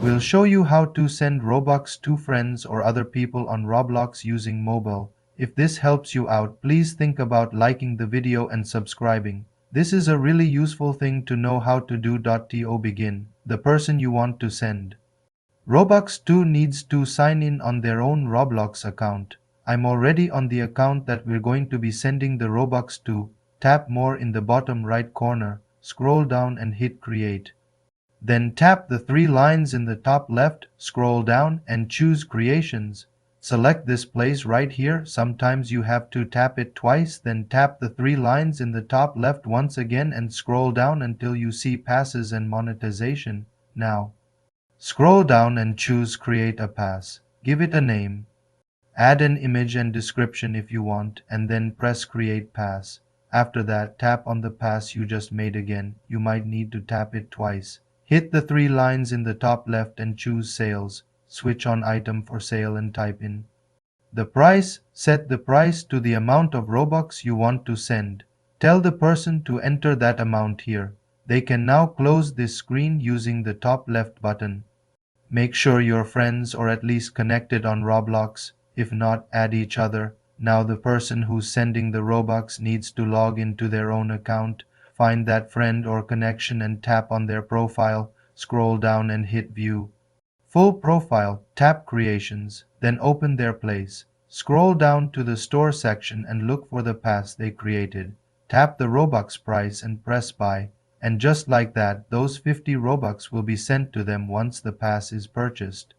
We'll show you how to send Robux to friends or other people on Roblox using mobile. If this helps you out, please think about liking the video and subscribing. This is a really useful thing to know how to do. To begin, the person you want to send Robux to needs to sign in on their own Roblox account. I'm already on the account that we're going to be sending the Robux to. Tap more in the bottom right corner, scroll down and hit create. Then tap the three lines in the top left, scroll down and choose creations. Select this place right here. Sometimes you have to tap it twice, then tap the three lines in the top left once again and scroll down until you see passes and monetization. Now, scroll down and choose create a pass. Give it a name. Add an image and description if you want, and then press create pass. After that, tap on the pass you just made again. You might need to tap it twice. Hit the three lines in the top left and choose sales. Switch on item for sale and type in the price. Set the price to the amount of Robux you want to send. Tell the person to enter that amount here. They can now close this screen using the top left button. Make sure you're friends or at least connected on Roblox. If not, add each other. Now the person who's sending the Robux needs to log into their own account. Find that friend or connection and tap on their profile. Scroll down and hit view full profile. Tap creations, then open their place. Scroll down to the store section and look for the pass they created. Tap the Robux price and press buy. And just like that, those 50 Robux will be sent to them once the pass is purchased.